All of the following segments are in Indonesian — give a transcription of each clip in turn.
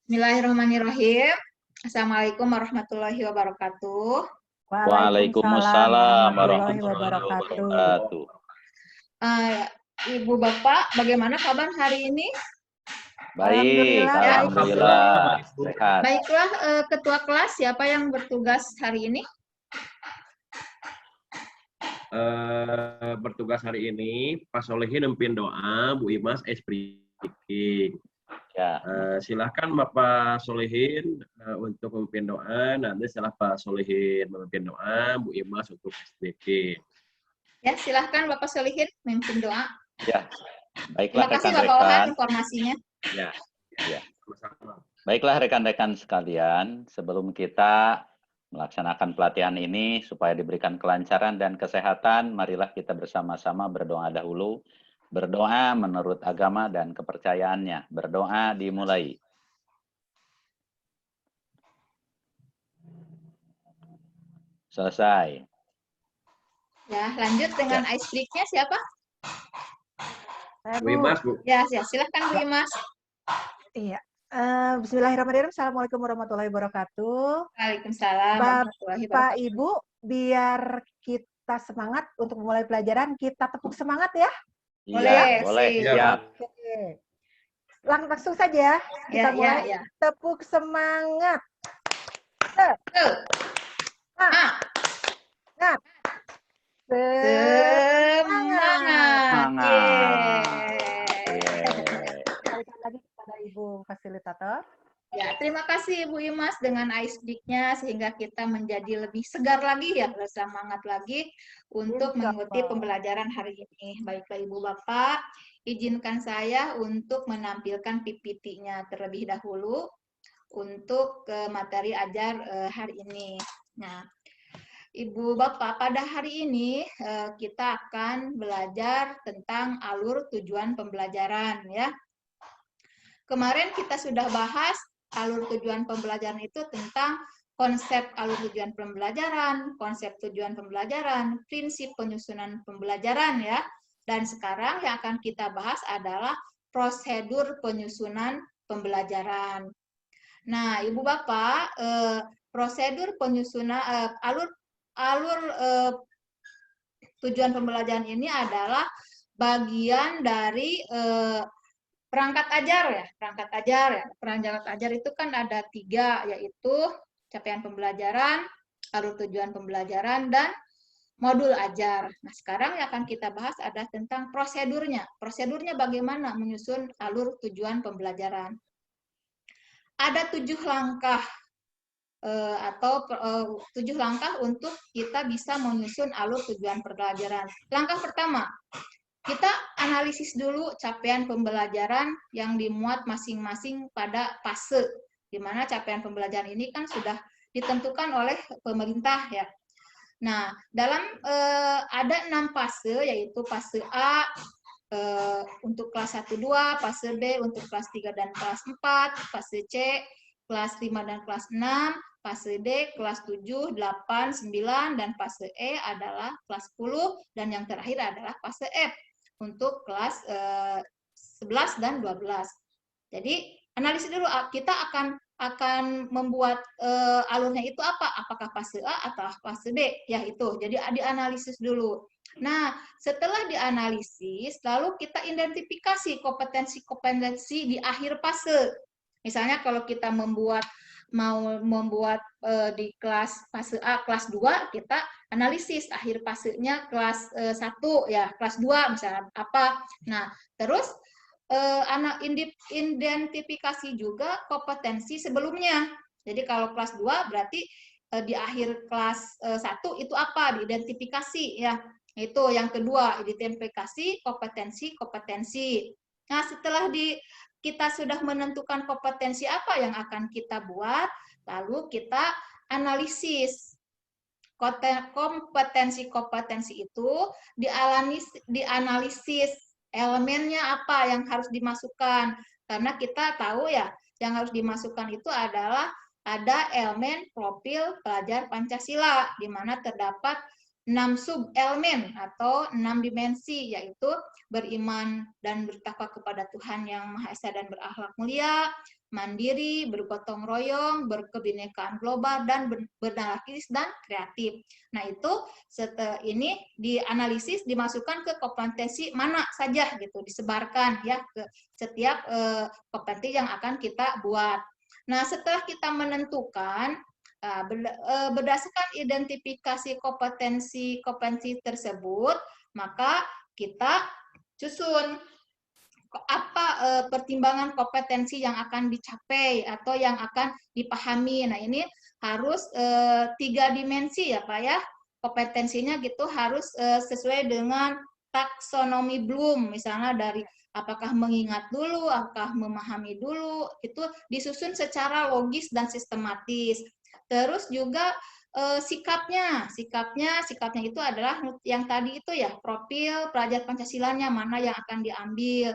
Bismillahirrahmanirrahim. Assalamualaikum warahmatullahi wabarakatuh. Waalaikumsalam Waalaikumsalam warahmatullahi warahmatullahi wabarakatuh. wabarakatuh. Ibu Bapak, bagaimana kabar hari ini? Baik, Alhamdulillah, alhamdulillah sehat. Baiklah, Ketua kelas siapa yang bertugas hari ini? Bertugas hari ini Pak Solehin memimpin doa, Bu Imas speaking. Ya. Silahkan Bapak Solehin untuk memimpin doa, nanti setelah Pak Solehin memimpin doa, Bu Imas untuk speaking. Ya, silahkan Bapak Solihin memimpin doa. Ya, baiklah Terima kasih Bapak Ohan rekan-rekan. informasinya. Ya, Ya. sama-sama. Baiklah rekan-rekan sekalian, sebelum kita melaksanakan pelatihan ini supaya diberikan kelancaran dan kesehatan, marilah kita bersama-sama berdoa dahulu. Berdoa menurut agama dan kepercayaannya. Berdoa dimulai. Selesai. Ya, lanjut dengan ice break-nya siapa? Bu Imas, Bu. Ya, silahkan Bu Imas. Iya. Bismillahirrahmanirrahim. Assalamualaikum warahmatullahi wabarakatuh. Waalaikumsalam warahmatullahi Bapak, wabarakatuh. Ibu, biar kita semangat untuk memulai pelajaran, kita tepuk semangat ya. Boleh, Boleh, siap. siap. Oke. Langsung saja kita mulai. Ya. Tepuk semangat. Tuh. Semangat. Semangat. Semangat. Yeay. Kembalikan lagi kepada Ibu Fasilitator. Ya, terima kasih Bu Imas dengan ice break-nya sehingga kita menjadi lebih segar lagi ya, bersemangat lagi untuk mengikuti pembelajaran hari ini. Baiklah Ibu Bapak, izinkan saya untuk menampilkan PPT-nya terlebih dahulu untuk materi ajar hari ini. Nah, Ibu Bapak, pada hari ini kita akan belajar tentang alur tujuan pembelajaran ya. Kemarin kita sudah bahas alur tujuan pembelajaran itu tentang konsep alur tujuan pembelajaran, konsep tujuan pembelajaran, prinsip penyusunan pembelajaran ya. Dan sekarang yang akan kita bahas adalah prosedur penyusunan pembelajaran. Nah, Ibu Bapak, prosedur penyusunan alur tujuan pembelajaran ini adalah bagian dari perangkat ajar ya, perangkat ajar itu kan ada 3, yaitu capaian pembelajaran, alur tujuan pembelajaran, dan modul ajar. Nah, sekarang yang akan kita bahas ada tentang prosedurnya. Prosedurnya bagaimana menyusun alur tujuan pembelajaran. Ada 7 langkah atau 7 langkah untuk kita bisa menyusun alur tujuan pembelajaran. Langkah pertama, kita analisis dulu capaian pembelajaran yang dimuat masing-masing pada fase, di mana capaian pembelajaran ini kan sudah ditentukan oleh pemerintah ya. Nah, dalam ada 6 fase, yaitu fase A untuk kelas 1-2, fase B untuk kelas 3 dan kelas 4, fase C kelas 5 dan kelas 6, fase D kelas 7, 8, 9, dan fase E adalah kelas 10, dan yang terakhir adalah fase F untuk kelas 11 dan 12. Jadi analisis dulu, kita akan membuat alurnya itu apa? Apakah fase A atau fase B? Ya itu. Jadi dianalisis dulu. Nah, setelah dianalisis, lalu kita identifikasi kompetensi-kompetensi di akhir fase. Misalnya kalau kita mau membuat di kelas fase A, kelas 2, kita analisis akhir fasenya kelas 1 ya, kelas 2 misalnya apa. Nah, terus identifikasi juga kompetensi sebelumnya. Jadi kalau kelas 2 berarti di akhir kelas 1 itu apa? Diidentifikasi ya. Itu yang kedua, identifikasi kompetensi. Nah, setelah kita sudah menentukan kompetensi apa yang akan kita buat, lalu kita analisis kompetensi itu, dianalisis elemennya apa yang harus dimasukkan, karena kita tahu ya yang harus dimasukkan itu adalah ada elemen profil pelajar Pancasila, di mana terdapat 6 sub-elemen atau 6 dimensi, yaitu beriman dan bertakwa kepada Tuhan Yang Maha Esa dan berakhlak mulia, mandiri, bergotong royong, berkebinekaan global, dan bernarkis dan kreatif. Nah, itu setelah ini dianalisis, dimasukkan ke kompetensi mana saja gitu, disebarkan ya ke setiap kompetensi yang akan kita buat. Nah, setelah kita menentukan berdasarkan identifikasi kompetensi tersebut, maka kita susun apa pertimbangan kompetensi yang akan dicapai atau yang akan dipahami. Nah, ini harus 3 dimensi ya Pak ya. Kompetensinya gitu harus sesuai dengan taksonomi Bloom, misalnya dari apakah mengingat dulu, apakah memahami dulu, itu disusun secara logis dan sistematis. Terus juga sikapnya itu adalah yang tadi itu ya, profil pelajar Pancasilanya mana yang akan diambil.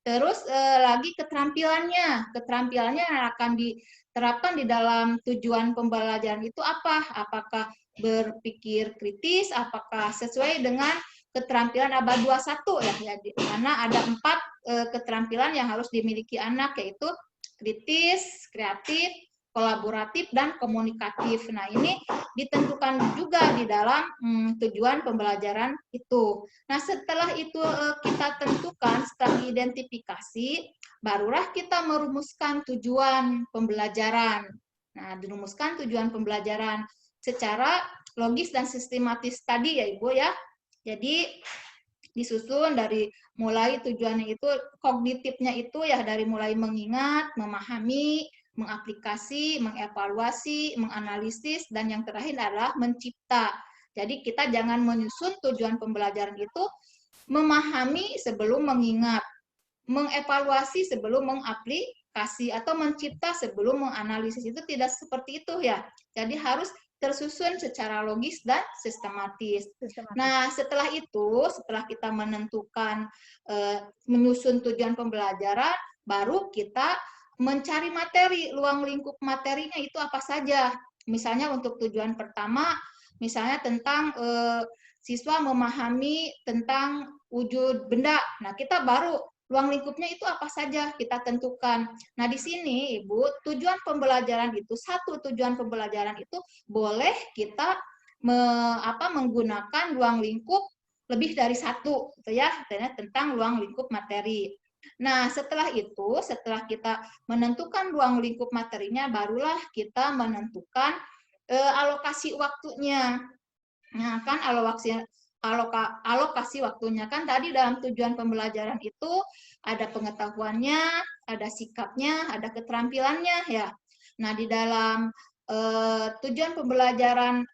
Terus lagi keterampilannya yang akan diterapkan di dalam tujuan pembelajaran itu apa? Apakah berpikir kritis, apakah sesuai dengan keterampilan abad 21 ya, karena ada 4 keterampilan yang harus dimiliki anak, yaitu kritis, kreatif, kolaboratif, dan komunikatif. Nah, ini ditentukan juga di dalam tujuan pembelajaran itu. Nah, setelah itu kita tentukan, setelah identifikasi, barulah kita merumuskan tujuan pembelajaran. Nah, dirumuskan tujuan pembelajaran secara logis dan sistematis tadi ya Ibu ya. Jadi disusun dari mulai tujuannya itu, kognitifnya itu ya dari mulai mengingat, memahami, mengaplikasi, mengevaluasi, menganalisis, dan yang terakhir adalah mencipta. Jadi kita jangan menyusun tujuan pembelajaran itu memahami sebelum mengingat, mengevaluasi sebelum mengaplikasi, atau mencipta sebelum menganalisis. Itu tidak seperti itu ya. Jadi harus tersusun secara logis dan sistematis. Nah, setelah itu, setelah kita menentukan, menyusun tujuan pembelajaran, baru kita mencari materi, luang lingkup materinya itu apa saja. Misalnya untuk tujuan pertama, misalnya tentang siswa memahami tentang wujud benda. Nah, kita baru ruang lingkupnya itu apa saja kita tentukan. Nah, di sini Ibu, tujuan pembelajaran itu, satu tujuan pembelajaran itu boleh kita menggunakan ruang lingkup lebih dari satu, gitu ya, tentang ruang lingkup materi. Nah, setelah itu, setelah kita menentukan ruang lingkup materinya, barulah kita menentukan alokasi waktunya. Nah, kan alokasi waktunya kan tadi dalam tujuan pembelajaran itu ada pengetahuannya, ada sikapnya, ada keterampilannya ya. Nah, di dalam tujuan pembelajaran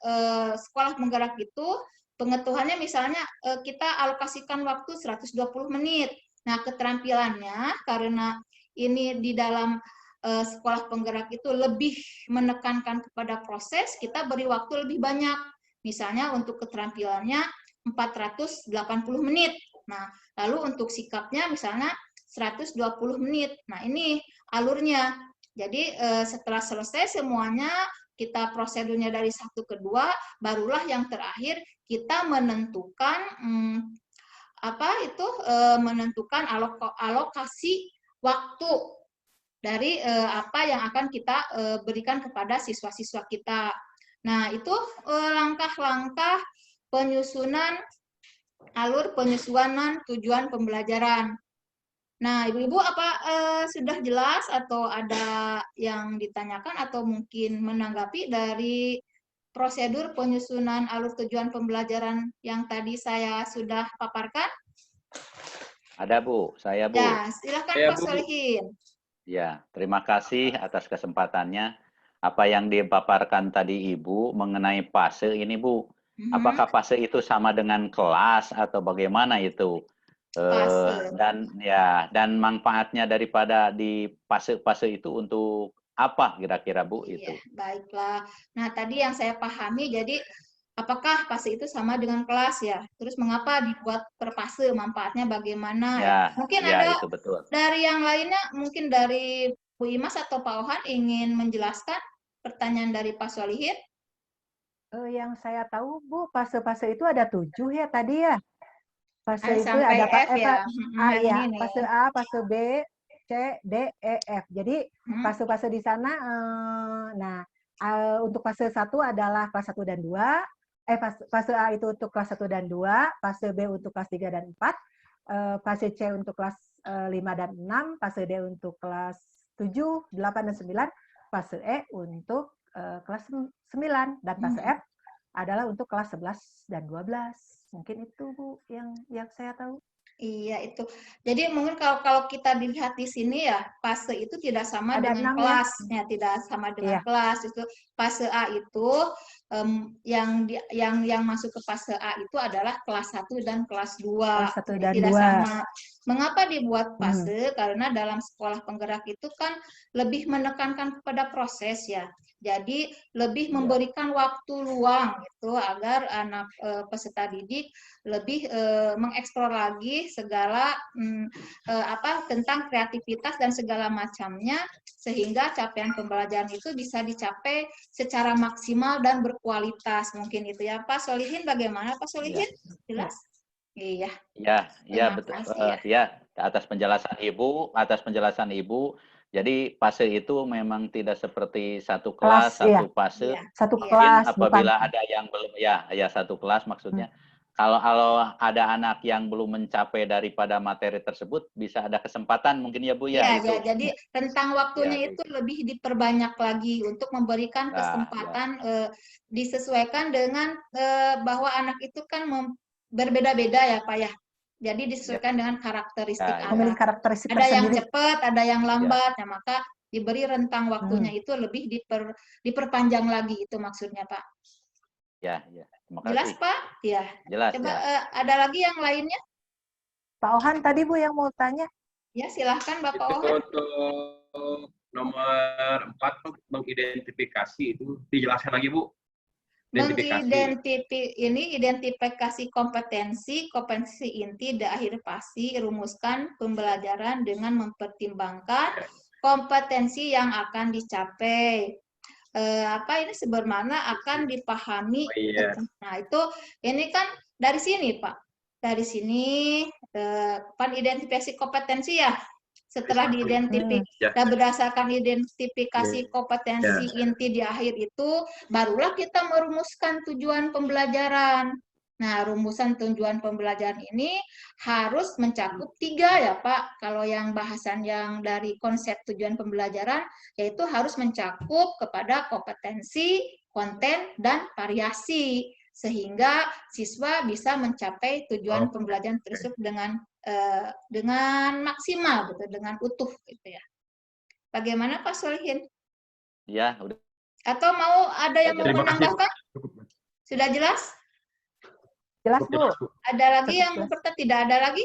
sekolah penggerak itu, pengetahuannya misalnya kita alokasikan waktu 120 menit. Nah, keterampilannya karena ini di dalam sekolah penggerak itu lebih menekankan kepada proses, kita beri waktu lebih banyak. Misalnya untuk keterampilannya 480 menit. Nah, lalu untuk sikapnya misalnya 120 menit. Nah, ini alurnya. Jadi setelah selesai semuanya, kita prosedurnya dari 1 ke 2, barulah yang terakhir kita menentukan menentukan alokasi waktu dari apa yang akan kita berikan kepada siswa-siswa kita. Nah, itu langkah-langkah penyusunan alur penyusunan tujuan pembelajaran. Nah, Ibu-ibu apa sudah jelas atau ada yang ditanyakan atau mungkin menanggapi dari prosedur penyusunan alur tujuan pembelajaran yang tadi saya sudah paparkan? Ada Bu, saya Bu. Ya, silakan Pak Solihin. Ya, terima kasih atas kesempatannya. Apa yang dipaparkan tadi Ibu mengenai fase ini Bu, apakah fase itu sama dengan kelas atau bagaimana itu? Dan manfaatnya daripada di fase-fase itu untuk apa kira-kira Bu itu? Ya, baiklah. Nah, tadi yang saya pahami, jadi apakah fase itu sama dengan kelas ya? Terus mengapa dibuat per fase, manfaatnya bagaimana? Ya, mungkin ya, ada itu betul. Dari yang lainnya, mungkin dari Bu Imas atau Pak Ohan ingin menjelaskan pertanyaan dari Pak Solihin? Yang saya tahu Bu, fase-fase itu ada 7 ya tadi ya. Fase itu Sampai ada F ya. Yang iya, ini nih. fase A, fase B, C, D, E, F. Jadi fase-fase di sana, nah untuk fase 1 adalah kelas 1 dan 2, fase A itu untuk kelas 1 dan 2, fase B untuk kelas 3 dan 4, fase C untuk kelas 5 dan 6, fase D untuk kelas 7, 8, dan 9, fase E untuk kelas 9, dan fase F adalah untuk kelas 11 dan 12. Mungkin itu Bu yang saya tahu. Iya itu. Jadi mungkin kalau kita dilihat di sini ya, fase itu tidak sama Ada dengan 6 ya. kelasnya, tidak sama dengan Iya. kelas. Itu fase A itu yang masuk ke fase A itu adalah kelas 1 dan kelas 2. Kelas 1 Jadi dan tidak 2. sama. Mengapa dibuat fase? Karena dalam sekolah penggerak itu kan lebih menekankan kepada proses ya. Jadi lebih memberikan waktu luang gitu agar anak peserta didik lebih mengeksplor lagi segala tentang kreativitas dan segala macamnya, sehingga capaian pembelajaran itu bisa dicapai secara maksimal dan berkualitas. Mungkin itu ya Pak Solihin. Bagaimana Pak Solihin? Jelas? Iya. Ya, betul. Ya, atas penjelasan Ibu. Jadi fase itu memang tidak seperti satu kelas, satu fase. Satu Mungkin kelas. apabila Bukan. ada yang belum, ya satu kelas maksudnya. Kalau ada anak yang belum mencapai daripada materi tersebut, bisa ada kesempatan mungkin ya Bu ya. Iya, jadi rentang waktunya itu lebih diperbanyak lagi untuk memberikan kesempatan disesuaikan dengan bahwa anak itu kan berbeda-beda ya Pak ya. Jadi disesuaikan dengan karakteristik anak. Memiliki karakteristik ada yang tersendiri. cepat, ada yang lambat, ya maka diberi rentang waktunya itu lebih diperpanjang lagi, itu maksudnya Pak. Ya. Terima kasih. Jelas Pak? Ya. Jelas. Coba ada lagi yang lainnya? Pak Ohan tadi Bu yang mau tanya. Ya silahkan Bapak Itu Ohan. untuk nomor 4 mengidentifikasi itu dijelaskan lagi Bu. Identifikasi kompetensi inti di akhir fase, rumuskan pembelajaran dengan mempertimbangkan kompetensi yang akan dicapai. Ini sebenarnya akan dipahami. Nah, itu ini kan dari sini, Pak. Dari sini identifikasi kompetensi ya. Setelah berdasarkan identifikasi kompetensi inti di akhir itu, barulah kita merumuskan tujuan pembelajaran. Nah, rumusan tujuan pembelajaran ini harus mencakup 3 ya Pak. Kalau yang bahasan yang dari konsep tujuan pembelajaran, yaitu harus mencakup kepada kompetensi, konten, dan variasi. Sehingga siswa bisa mencapai tujuan pembelajaran tersebut dengan maksimal gitu, dengan utuh gitu ya. Bagaimana Pak Solihin? Ya, udah. Atau mau ada yang mau menambahkan? Sudah jelas? Jelas Bu. Ada lagi yang tidak ada lagi?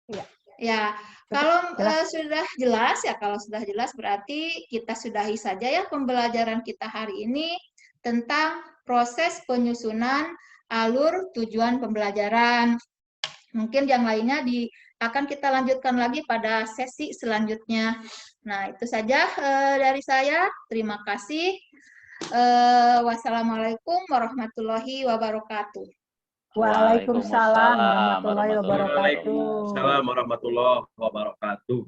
Iya. Ya, kalau sudah jelas berarti kita sudahi saja ya pembelajaran kita hari ini tentang proses penyusunan alur tujuan pembelajaran. Mungkin yang lainnya akan kita lanjutkan lagi pada sesi selanjutnya. Nah, itu saja dari saya. Terima kasih. Wassalamualaikum warahmatullahi wabarakatuh. Waalaikumsalam warahmatullahi wabarakatuh. Waalaikumsalam warahmatullahi wabarakatuh.